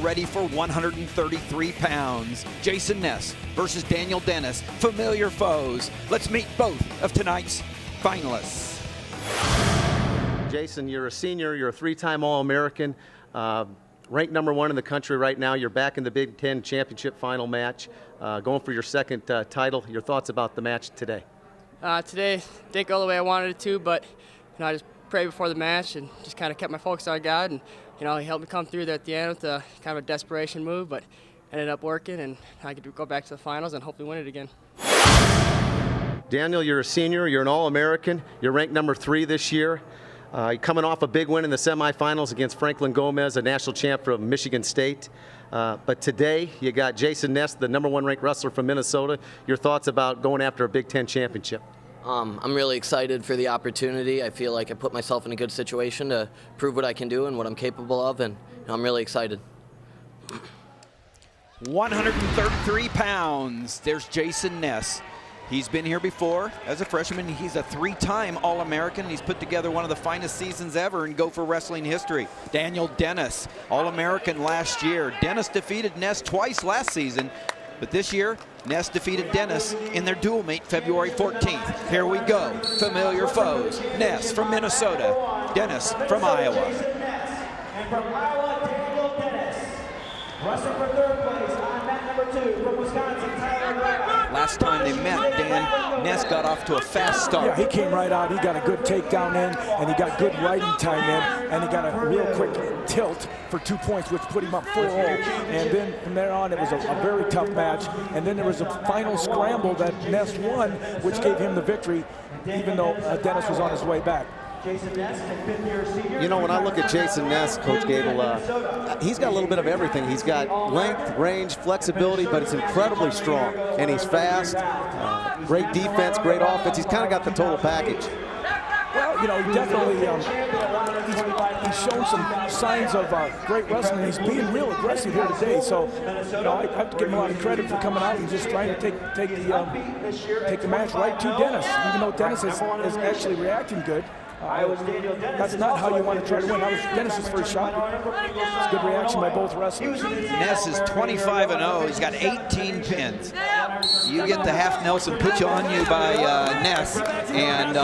ready for 133 pounds. Jason Ness versus Daniel Dennis, familiar foes. Let's meet both of tonight's finalists. Jason, you're a senior, you're a three-time All-American, ranked #1 in the country right now. You're back in the Big Ten championship final match, going for your second title. Your thoughts about the match today? Today didn't go the way I wanted it to, but I just prayed before the match and just kind of kept my focus on God, and he helped me come through there at the end with a kind of a desperation move, but ended up working, and I could go back to the finals and hopefully win it again. Daniel, you're a senior, you're an All-American, you're ranked #3 this year. You're coming off a big win in the semifinals against Franklin Gomez, a national champ from Michigan State. But today, you got Jason Ness, the #1 ranked wrestler from Minnesota. Your thoughts about going after a Big Ten championship? I'm really excited for the opportunity. I feel like I put myself in a good situation to prove what I can do and what I'm capable of, and I'm really excited. 133 pounds. There's Jason Ness. He's been here before as a freshman. He's a three-time All-American. He's put together one of the finest seasons ever in Gopher wrestling history. Daniel Dennis, All-American last year. Dennis defeated Ness twice last season, but this year, Ness defeated Dennis in their dual meet February 14th. Here we go, familiar foes. Ness from Minnesota, Dennis from Iowa. And from Iowa, Daniel Dennis. Wrestling for third place on mat #2 from Wisconsin, Tyler Graham. Last time they met, Dan, Ness got off to a fast start. Yeah, he came right out. He got a good takedown in, and he got good riding time in, and he got a real quick tilt for 2 points, which put him up 4-0. And then from there on, it was a very tough match. And then there was a final scramble that Ness won, which gave him the victory, even though Dennis was on his way back. You know, when I look at Jason Ness, Coach Gable, he's got a little bit of everything. He's got length, range, flexibility, but he's incredibly strong. And he's fast, great defense, great offense. He's kind of got the total package. Well, he definitely, he's shown some signs of great wrestling. He's being real aggressive here today. So, I have to give him a lot of credit for coming out and just trying to take the match right to Dennis, even though Dennis is actually reacting good. That's not how you want to try to win. That was Dennis's first shot. It's a good reaction by both wrestlers. Ness is 25-0. He's got 18 pins. You get the half Nelson put you on you by Ness, and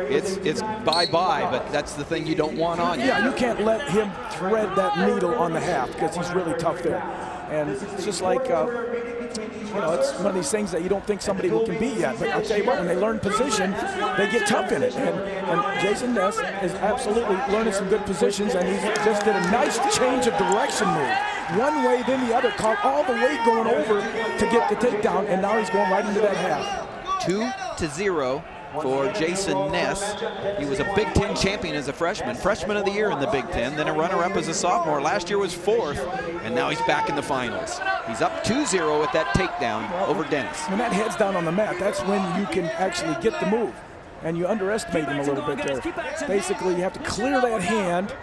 it's bye-bye. But that's the thing you don't want on you. Yeah, you can't let him thread that needle on the half because he's really tough there. And it's just like, it's one of these things that you don't think somebody can beat yet. But I'll tell you what, when they learn position, they get tough in it. And Jason Ness is absolutely learning some good positions, and he just did a nice change of direction move. One way, then the other, caught all the weight going over to get the takedown, and now he's going right into that half. 2-0 for Jason Ness. He was a Big Ten champion as a freshman, freshman of the year in the Big Ten, then a runner-up as a sophomore. Last year was 4th, and now he's back in the finals. He's up 2-0 with that takedown over Dennis. When that head's down on the mat, that's when you can actually get the move, and you underestimate him a little bit there. Basically, you have to clear that hand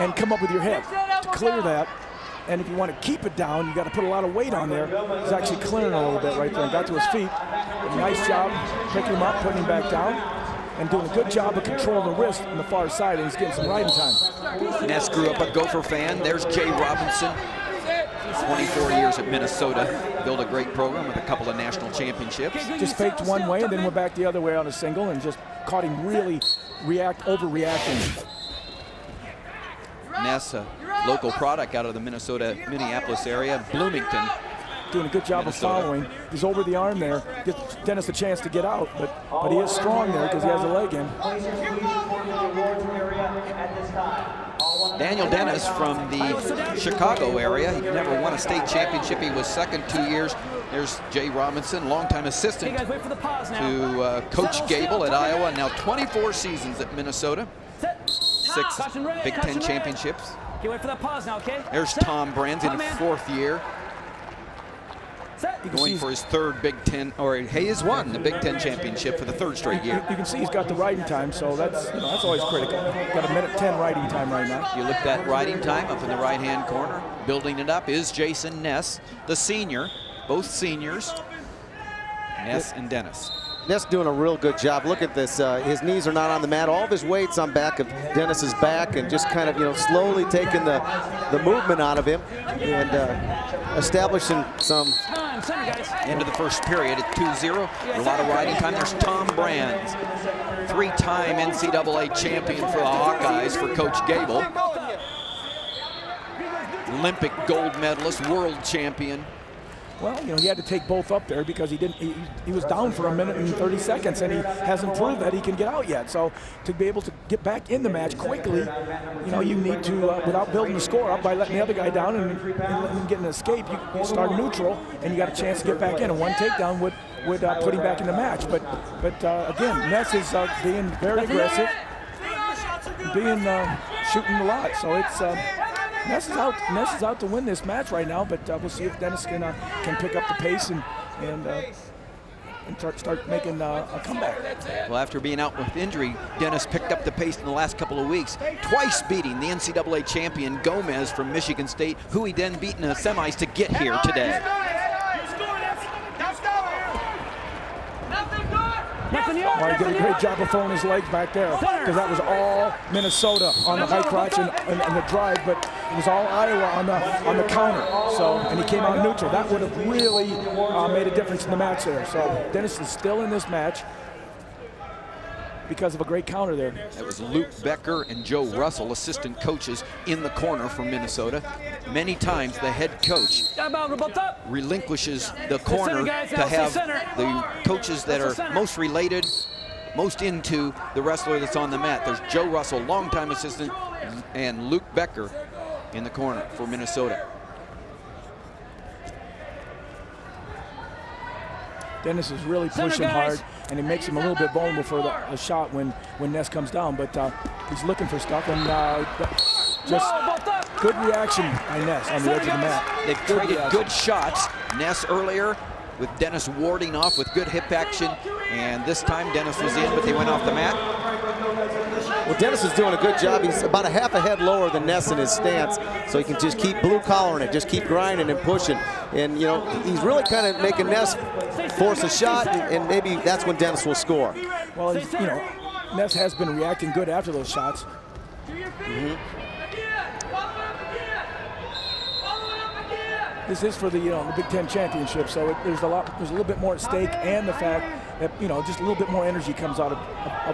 and come up with your head to clear that. And if you want to keep it down, you got to put a lot of weight on there. He's actually clearing a little bit right there and got to his feet. A nice job picking him up, putting him back down, and doing a good job of controlling the wrist on the far side, and he's getting some riding time. Ness grew up a Gopher fan. There's Jay Robinson, 24 years at Minnesota. Built a great program with a couple of national championships. Just faked one way and then went back the other way on a single and just caught him really overreacting. Ness, a local product out of the Minneapolis area, Bloomington. Doing a good job of following. He's over the arm there. Gives Dennis a chance to get out, but he is strong there because he has a leg in. Daniel Dennis from the Chicago area. He never won a state championship. He was second 2 years. There's Jay Robinson, longtime assistant to Coach Gable at Iowa. Now 24 seasons at Minnesota. 6 Big Ten championships. There's Tom Brands in his 4th year. Going for his 3rd Big Ten, or he has won the Big Ten championship for the 3rd straight year. You can see he's got the riding time, so that's always critical. Got a 1:10 riding time right now. You look at riding time up in the right-hand corner. Building it up is Jason Ness, the senior, both seniors, Ness and Dennis. Ness doing a real good job. Look at this. His knees are not on the mat. All of his weight's on back of Dennis's back, and just kind of, slowly taking the movement out of him and establishing some. End of the first period at 2-0. A lot of riding time. There's Tom Brands, 3-time NCAA champion for the Hawkeyes for Coach Gable. Olympic gold medalist, world champion. Well, he had to take both up there because he was down for 1 minute and 30 seconds, and he hasn't proved that he can get out yet. So to be able to get back in the match quickly, you need to, without building the score up by letting the other guy down and letting him get an escape, you start neutral, and you got a chance to get back in. And one takedown would put him back in the match. But again, Ness is being very aggressive, shooting a lot. So it's. Ness is out to win this match right now, but we'll see if Dennis can pick up the pace and start making a comeback. Well, after being out with injury, Dennis picked up the pace in the last couple of weeks, twice beating the NCAA champion Gomez from Michigan State, who he then beat in the semis to get here today. Well, he did a great job of throwing his legs back there, because that was all Minnesota on the high crotch and the drive, but it was all Iowa on the counter. So, and he came out neutral. That would have really made a difference in the match there. So Dennis is still in this match because of a great counter there. That was Luke Becker and Joe Russell, assistant coaches in the corner from Minnesota. Many times the head coach relinquishes the corner to have the coaches that are most related, most into the wrestler that's on the mat. There's Joe Russell, longtime assistant, and Luke Becker in the corner for Minnesota. Dennis is really pushing hard, and it makes him a little bit vulnerable for the shot when Ness comes down, but he's looking for stuff, and just good reaction by Ness on the edge of the mat. They've traded good shots. Ness earlier with Dennis warding off with good hip action, and this time Dennis was in, but they went off the mat. Well, Dennis is doing a good job. He's about a half a head lower than Ness in his stance, so he can just keep blue-collaring it, just keep grinding and pushing. And, he's really kind of making Ness force a shot, and maybe that's when Dennis will score. Well, Ness has been reacting good after those shots. This is for the the Big Ten championship, so there's a little bit more at stake, and the fact that just a little bit more energy comes out of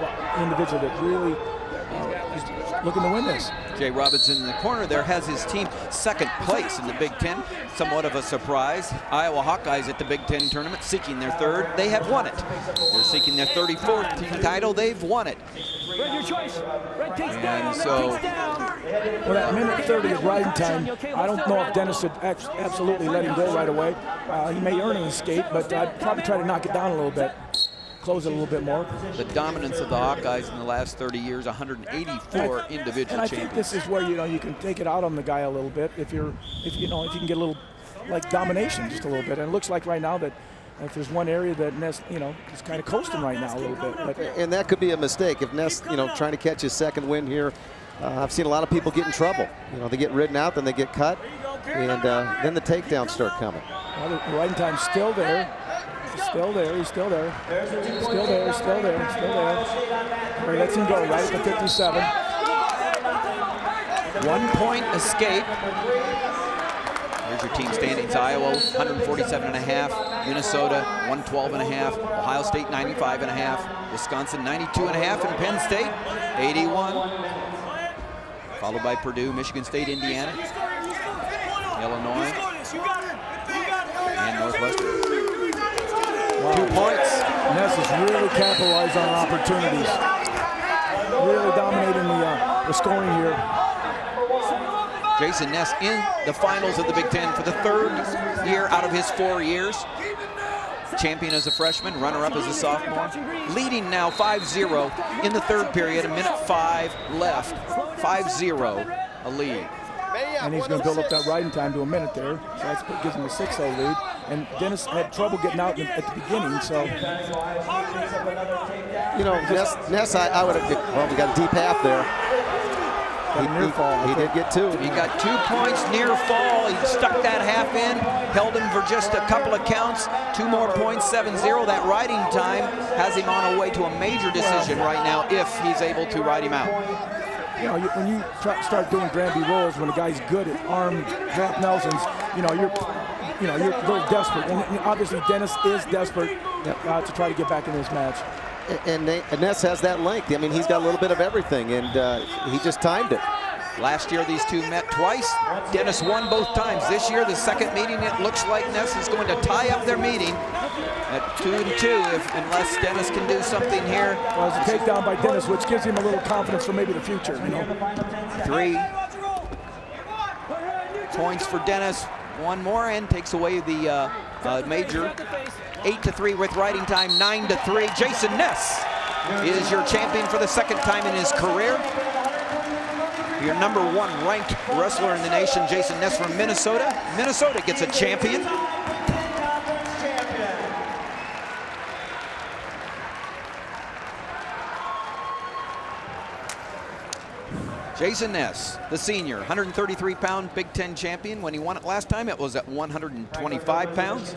an individual that really is looking to win this. Jay Robinson in the corner there has his team second place in the Big Ten. Somewhat of a surprise. Iowa Hawkeyes at the Big Ten tournament seeking their third. They have won it. They're seeking their 34th team title. They've won it. And so, well, that minute 30 of riding time, I don't know if Dennis would absolutely let him go right away. He may earn an escape, but I'd probably try to knock it down a little bit. Close it a little bit more. The dominance of the Hawkeyes in the last 30 years, 184 individual and I champions. think this is where you can take it out on the guy a little bit if you can get a little domination just a little bit. And it looks like right now that if there's one area that Ness is kind of coasting right now a little bit. But, and that could be a mistake if Ness trying to catch his second win here. I've seen a lot of people get in trouble. They get ridden out, then they get cut, and then the takedowns start coming. Well, the riding time's still there. He's still there. He's still there. Still there. Still there. Still there. All right, lets him go right at the 57. 1 point escape. Here's your team standings. Iowa 147.5, Minnesota 112.5, Ohio State 95.5, Wisconsin 92.5, and Penn State 81. Followed by Purdue, Michigan State, Indiana, Illinois, and Northwestern. 2 points. Ness has really capitalized on opportunities. Really dominating the scoring here. Jason Ness in the finals of the Big Ten for the third year out of his 4 years. Champion as a freshman, runner-up as a sophomore. Leading now 5-0 in the third period, 1:05 left. 5-0, a lead. And he's going to build up that riding time to a minute there. So that gives him a 6-0 lead. And Dennis had trouble getting out at the beginning, so. Ness, I would have, well, we got a deep half there. Got a near fall. He did get 2. He got 2 points, near fall. He stuck that half in, held him for just a couple of counts. 2 more points, 7-0. That riding time has him on a way to a major decision right now if he's able to ride him out. You know, when you start doing Granby rolls, when a guy's good at arm half Nelsons, you're a little desperate. And obviously Dennis is desperate to try to get back in this match. And Ness has that length. I mean, he's got a little bit of everything, and he just timed it. Last year, these two met twice. Dennis won both times. This year, the second meeting, it looks like Ness is going to tie up their meeting at 2-2 unless Dennis can do something here. Well, it's a takedown by Dennis, which gives him a little confidence for maybe the future. 3 points for Dennis. 1 more and takes away the major. 8-3 with riding time, 9-3. Jason Ness is your champion for the second time in his career. Your number 1 ranked wrestler in the nation, Jason Ness from Minnesota. Minnesota gets a champion. Jason Ness, the senior, 133-pound Big Ten champion. When he won it last time, it was at 125 pounds.